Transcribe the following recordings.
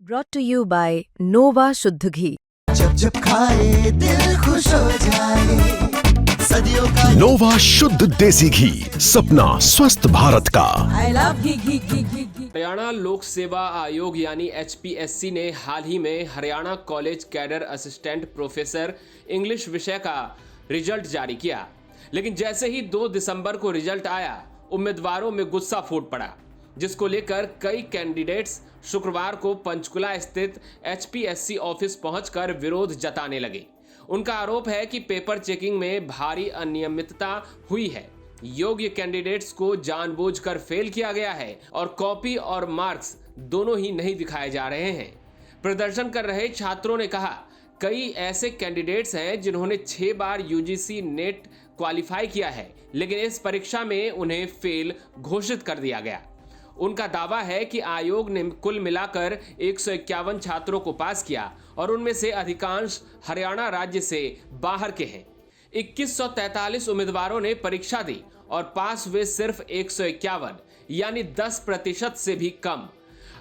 Brought to you by Nova शुद्ध घी। जब जब खाए दिल खुश हो जाए, सदियों का नोवा शुद्ध देसी घी, सपना स्वस्थ भारत का। I love घी। हरियाणा लोक सेवा आयोग यानी HPSC ने हाल ही में Haryana college cadre assistant professor English विषय का रिजल्ट जारी किया। लेकिन जैसे ही 2 दिसंबर को रिजल्ट आया, उम्मीदवारों में गुस्सा फूट पड़ा, जिसको लेकर कई कैंडिडेट्स शुक्रवार को पंचकुला स्थित HPSC ऑफिस पहुंचकर विरोध जताने लगे। उनका आरोप है कि पेपर चेकिंग में भारी अनियमितता हुई है, योग्य कैंडिडेट्स को जानबूझकर फेल किया गया है और कॉपी और मार्क्स दोनों ही नहीं दिखाए जा रहे हैं। प्रदर्शन कर रहे छात्रों ने कहा, कई ऐसे कैंडिडेट्स हैं जिन्होंने 6 बार UGC नेट क्वालिफाई किया है, लेकिन इस परीक्षा में उन्हें फेल घोषित कर दिया गया। उनका दावा है कि आयोग ने कुल मिलाकर 151 छात्रों को पास किया और उनमें से अधिकांश हरियाणा राज्य से बाहर के हैं। 2143 उम्मीदवारों ने परीक्षा दी और पास हुए सिर्फ 151, यानी 10% से भी कम।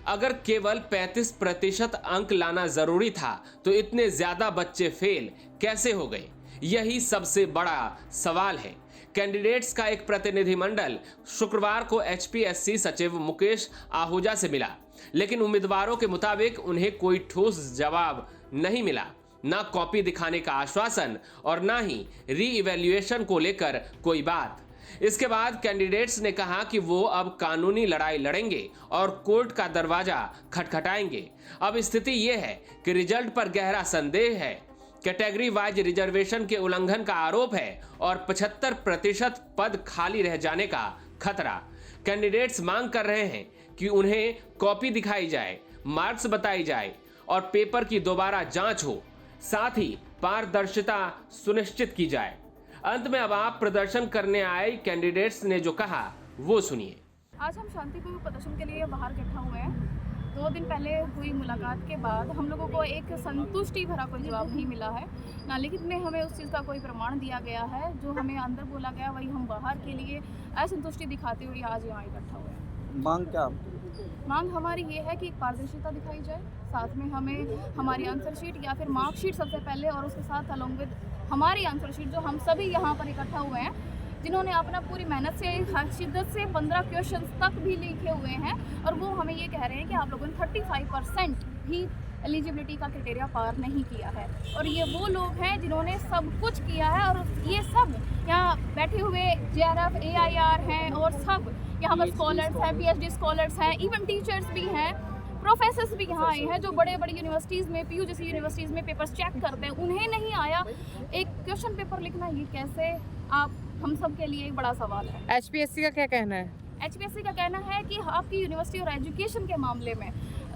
अगर केवल 35% अंक लाना जरूरी था तो इतने ज्यादा बच्चे फेल कैसे हो गए? यही सबसे बड़ा सवाल है। कैंडिडेट्स का एक प्रतिनिधिमंडल शुक्रवार को HPSC सचिव मुकेश आहूजा से मिला, लेकिन उम्मीदवारों के मुताबिक उन्हें कोई ठोस जवाब नहीं मिला, ना कॉपी दिखाने का आश्वासन और ना ही री-इवैल्यूएशन को लेकर कोई बात। इसके बाद कैंडिडेट्स ने कहा कि वो अब कानूनी लड़ाई लड़ेंगे और कोर्ट का दरवाजा खटखटाएंगे। अब स्थिति ये है कि रिजल्ट पर गहरा संदेह है, कैटेगरी वाइज रिजर्वेशन के उल्लंघन का आरोप है और 75% पद खाली रह जाने का खतरा। कैंडिडेट्स मांग कर रहे हैं कि उन्हें कॉपी दिखाई जाए, मार्क्स बताई जाए और पेपर की दोबारा जांच हो, साथ ही पारदर्शिता सुनिश्चित की जाए। अंत में अब आप प्रदर्शन करने आए कैंडिडेट्स ने जो कहा वो सुनिए। आज हम शांतिपूर्ण प्रदर्शन के लिए बाहर इकट्ठा हुए हैं। 2 दिन पहले हुई मुलाकात के बाद हम लोगों को एक संतुष्टि भरा कोई जवाब नहीं मिला है, ना लिखित में हमें उस चीज़ का कोई प्रमाण दिया गया है। जो हमें अंदर बोला गया वही हम बाहर के लिए असंतुष्टि दिखाते हुए आज यहाँ इकट्ठा हुए हैं। मांग क्या? मांग हमारी ये है कि एक पारदर्शिता दिखाई जाए, साथ में हमें हमारी आंसर शीट या फिर मार्कशीट सबसे पहले, और उसके साथ अलॉन्ग विद हमारी आंसर शीट जो हम सभी यहाँ पर इकट्ठा हुए हैं, जिन्होंने अपना पूरी मेहनत से शिद्दत से 15 क्वेश्चन तक भी लिखे हुए हैं, और वो हमें ये कह रहे हैं कि आप लोगों ने 35% भी एलिजिबिलिटी का क्राइटेरिया पार नहीं किया है। और ये वो लोग हैं जिन्होंने सब कुछ किया है, और ये सब यहाँ बैठे हुए JRF AIR हैं और सब यहाँ पर स्कॉलर्स हैं, PhD स्कॉलर्स हैं, इवन टीचर्स भी हैं, प्रोफेसर्स भी यहाँ आए हैं जो बड़े बड़े यूनिवर्सिटीज़ में, PU जैसी यूनिवर्सिटीज़ में पेपर्स चेक करते हैं, उन्हें नहीं आया एक क्वेश्चन पेपर लिखना। ये कैसे? आप हम सब के लिए एक बड़ा सवाल है। HPSC का क्या कहना है? HPSC का कहना है कि आपकी यूनिवर्सिटी और एजुकेशन के मामले में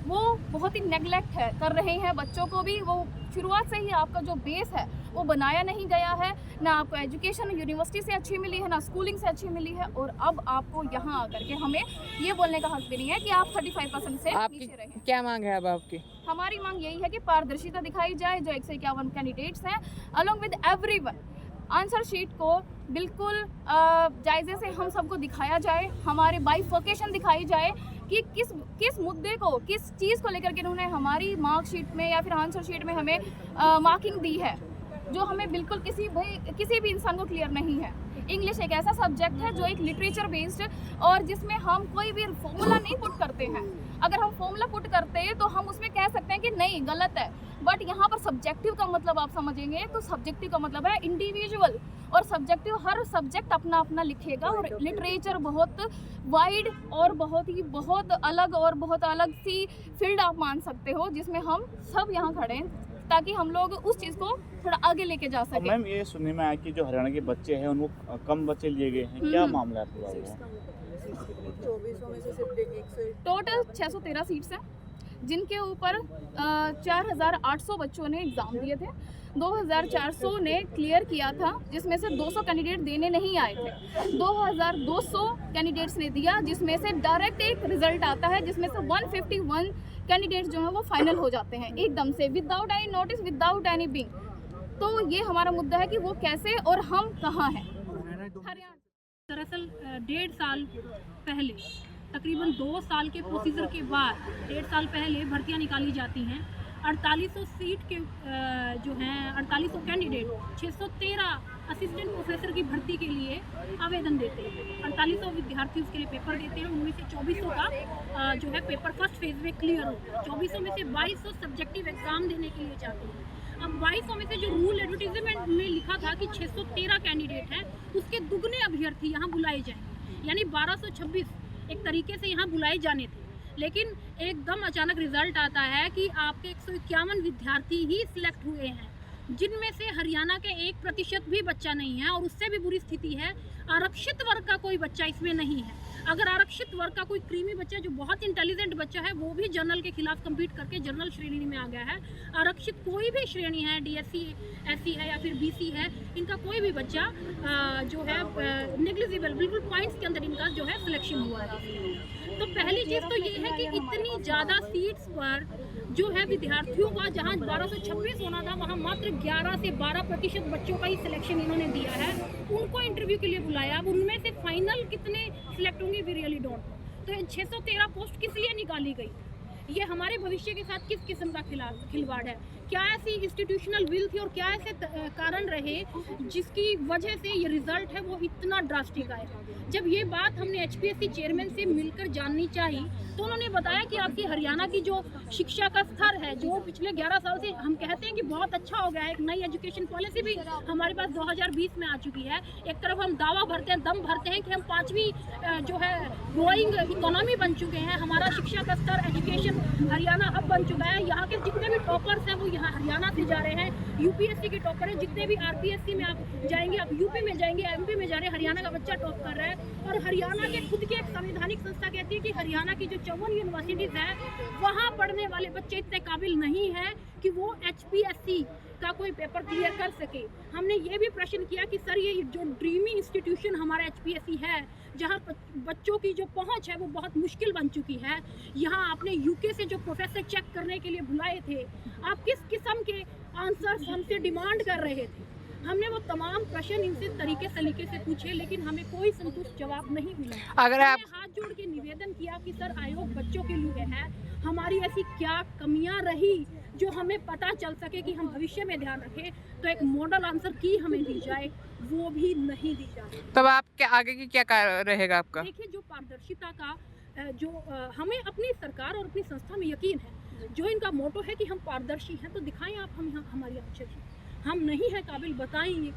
वो बहुत ही नेगलेक्ट है कर रहे हैं बच्चों को भी। वो शुरुआत से ही आपका जो बेस है वो बनाया नहीं गया है, ना आपको एजुकेशन यूनिवर्सिटी से अच्छी मिली है, ना स्कूलिंग से अच्छी मिली है, और अब आपको यहाँ आकर के हमें ये बोलने का हक भी नहीं है कि आप 35% से नीचे रहें। क्या मांग है अब आपकी? हमारी मांग यही है कि पारदर्शिता दिखाई जाए। जो 151 कैंडिडेट्स हैं, along with everyone, answer sheet को बिल्कुल जायजे से हम सबको दिखाया जाए, हमारे बाइफर्केशन दिखाई जाए कि किस मुद्दे को, किस चीज़ को लेकर के उन्होंने हमारी मार्कशीट में या फिर आंसर शीट में हमें मार्किंग दी है, जो हमें बिल्कुल किसी भी इंसान को क्लियर नहीं है। इंग्लिश एक ऐसा सब्जेक्ट है जो एक लिटरेचर बेस्ड, और जिसमें हम कोई भी फॉर्मूला नहीं पुट करते हैं। अगर हम फॉर्मूला पुट करते हैं तो हम उसमें कह सकते हैं कि नहीं, गलत है, बट यहाँ पर सब्जेक्टिव का मतलब आप समझेंगे तो सब्जेक्टिव का मतलब है इंडिविजुअल, और सब्जेक्टिव हर सब्जेक्ट अपना अपना लिखेगा। और लिटरेचर बहुत वाइड और बहुत अलग सी फील्ड आप मान सकते हो, जिसमें हम सब यहाँ खड़े हैं ताकि हम लोग उस चीज़ को थोड़ा आगे लेके जा सकें। मैम, ये सुनने में आया कि जो हरियाणा के बच्चे हैं उनको कम बच्चे लिए गए हैं, क्या मामला है पूरा? टोटल 613 सीट्स हैं, जिनके ऊपर 4800 बच्चों ने एग्ज़ाम दिए थे। 2400 ने क्लियर किया था, जिसमें से 200 कैंडिडेट देने नहीं आए थे। 2200 कैंडिडेट्स ने दिया, जिसमें से डायरेक्ट एक रिजल्ट आता है, जिसमें से 151 कैंडिडेट्स जो हैं वो फाइनल हो जाते हैं एकदम से, without any notice, without any बिंग। तो ये हमारा मुद्दा है कि वो कैसे और हम कहाँ हैं। दरअसल 1.5 साल पहले तकरीबन 2 साल के प्रोसीजर के बाद 1.5 साल पहले भर्तियां निकाली जाती हैं। 4800 सीट के जो हैं 4800 कैंडिडेट 613 असिस्टेंट प्रोफेसर की भर्ती के लिए आवेदन देते हैं। 4800 विद्यार्थी उसके लिए पेपर देते हैं। उनमें से 2400 का जो है पेपर फर्स्ट फेज में क्लियर हो। 2400 में से 2200 सब्जेक्टिव एग्जाम देने के लिए जाते हैं। अब 2200 में से जो रूल एडवर्टीजमेंट में लिखा था कि 613 कैंडिडेट हैं, उसके दुगने अभ्यर्थी यहाँ बुलाए जाएंगे, यानी 1226 एक तरीके से यहाँ बुलाए जाने थे। लेकिन एकदम अचानक रिजल्ट आता है कि आपके 151 विद्यार्थी ही सिलेक्ट हुए हैं, जिनमें से हरियाणा के 1% भी बच्चा नहीं है। और उससे भी बुरी स्थिति है, आरक्षित वर्ग का कोई बच्चा इसमें नहीं है। अगर आरक्षित वर्ग का कोई क्रीमी बच्चा जो बहुत इंटेलिजेंट बच्चा है वो भी जनरल के खिलाफ कम्पीट करके जनरल श्रेणी में आ गया है, आरक्षित कोई भी श्रेणी है, DSC SC है या फिर BC है, इनका कोई भी बच्चा जो है नेग्लिजिबल, बिल्कुल पॉइंट्स के अंदर इनका जो है सिलेक्शन हुआ है। तो पहली चीज़ तो ये है कि इतनी ज़्यादा सीट्स पर जो है विद्यार्थियों का, जहाँ 1226 होना था वहाँ मात्र 11 से 12% बच्चों का ही सिलेक्शन इन्होंने दिया है। उनको इंटरव्यू के लिए बुलाया। अब उनमें से फाइनल कितने सिलेक्ट होंगे वी रियली डोंट नो। तो 613 पोस्ट किस लिए निकाली गई? ये हमारे भविष्य के साथ किस किस्म का खिलवाड़ है? क्या ऐसी इंस्टीट्यूशनल विल थी और क्या ऐसे कारण रहे जिसकी वजह से ये रिजल्ट है वो इतना ड्रास्टिक आया? जब ये बात हमने HPSC चेयरमैन से मिलकर जाननी चाहिए तो उन्होंने बताया कि आपकी हरियाणा की जो शिक्षा का स्तर है, जो पिछले 11 साल से हम कहते हैं कि बहुत अच्छा हो गया है, एक नई एजुकेशन पॉलिसी भी हमारे पास 2020 में आ चुकी है। एक तरफ हम दावा भरते हैं, दम भरते हैं कि हम 5वीं जो है ग्रोइंग इकोनॉमी बन चुके हैं, हमारा शिक्षा का स्तर, एजुकेशन हरियाणा अब बन चुका है। यहाँ के जितने भी टॉपर्स हैं वो यहाँ हरियाणा से जा रहे हैं। UPSC के टॉपर हैं, जितने भी RPSC में आप जाएंगे, आप UP में जाएंगे, MP में जा रहे हैं, हरियाणा का बच्चा टॉप कर रहा है। और हरियाणा के खुद की एक संवैधानिक संस्था कहती है कि हरियाणा की जो 54 यूनिवर्सिटीज़ है वहाँ पढ़ने वाले बच्चे इतने काबिल नहीं हैं कि वो HPSC का कोई पेपर क्लियर कर सके। हमने ये भी प्रश्न किया कि सर ये जो ड्रीमी इंस्टीट्यूशन हमारा HPSC है, जहाँ बच्चों की जो पहुँच है वो बहुत मुश्किल बन चुकी है, यहाँ आपने UK से जो प्रोफेसर चेक करने के लिए बुलाए थे, आप किस किस्म के आंसर्स हमसे डिमांड कर रहे थे? हमने वो तमाम प्रश्न इनसे सलीके से पूछे, लेकिन हमें कोई संतुष्ट जवाब नहीं मिला। अगर आप हाथ जोड़ के निवेदन किया कि सर आयोग बच्चों के लिए है, हमारी ऐसी क्या कमियां रही जो हमें पता चल सके कि हम भविष्य में ध्यान रखें, तो एक मॉडल आंसर की हमें दी जाए, वो भी नहीं दी जाए। तब आप क्या आगे की क्या रहेगा आपका? देखिए, जो पारदर्शिता का जो हमें अपनी सरकार और अपनी संस्था में यकीन है, जो इनका मोटो है कि हम पारदर्शी हैं, तो दिखाएं आप हम हमारी आंसर हम नहीं है काबिल, बताएंगे।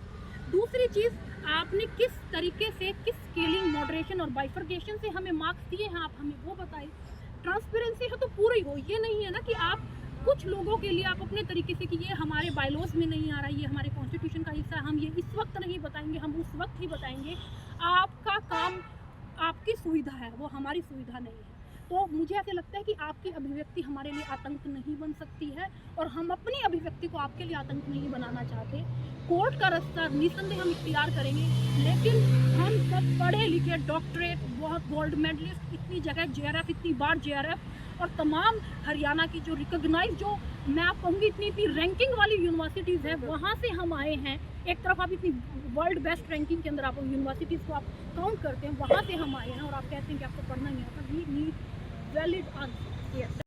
दूसरी चीज़, आपने किस तरीके से, किस स्केलिंग, मॉडरेशन और बाइफर्केशन से हमें मार्क्स दिए हैं, आप हमें वो बताइए। ट्रांसपेरेंसी है तो पूरी हो। ये नहीं है ना कि आप कुछ लोगों के लिए आप अपने तरीके से कि ये हमारे बायलॉज में नहीं आ रहा, ये हमारे कॉन्स्टिट्यूशन का हिस्सा है, हम ये इस वक्त नहीं बताएंगे, हम उस वक्त ही बताएंगे। आपका काम, आपकी सुविधा है, वो हमारी सुविधा नहीं है। तो मुझे ऐसे लगता है कि आपकी अभिव्यक्ति हमारे लिए आतंक नहीं बन सकती है, और हम अपनी अभिव्यक्ति को आपके लिए आतंक नहीं बनाना चाहते। कोर्ट का रास्ता निस्संदेह हम इख्तियार करेंगे, लेकिन हम सब पढ़े लिखे, डॉक्टरेट, बहुत गोल्ड मेडलिस्ट, इतनी जगह JRF, इतनी बार JRF, और तमाम हरियाणा की जो रिकॉग्नाइज, जो मैं आप कहूँगी इतनी रैंकिंग वाली यूनिवर्सिटीज़ है, वहाँ से हम आए हैं। एक तरफ आप इतनी वर्ल्ड बेस्ट रैंकिंग के अंदर आप यूनिवर्सिटीज़ को आप काउंट करते हैं, वहाँ से हम आए हैं, और आप कहते हैं कि आपको पढ़ना नहीं आता। We need valid answer.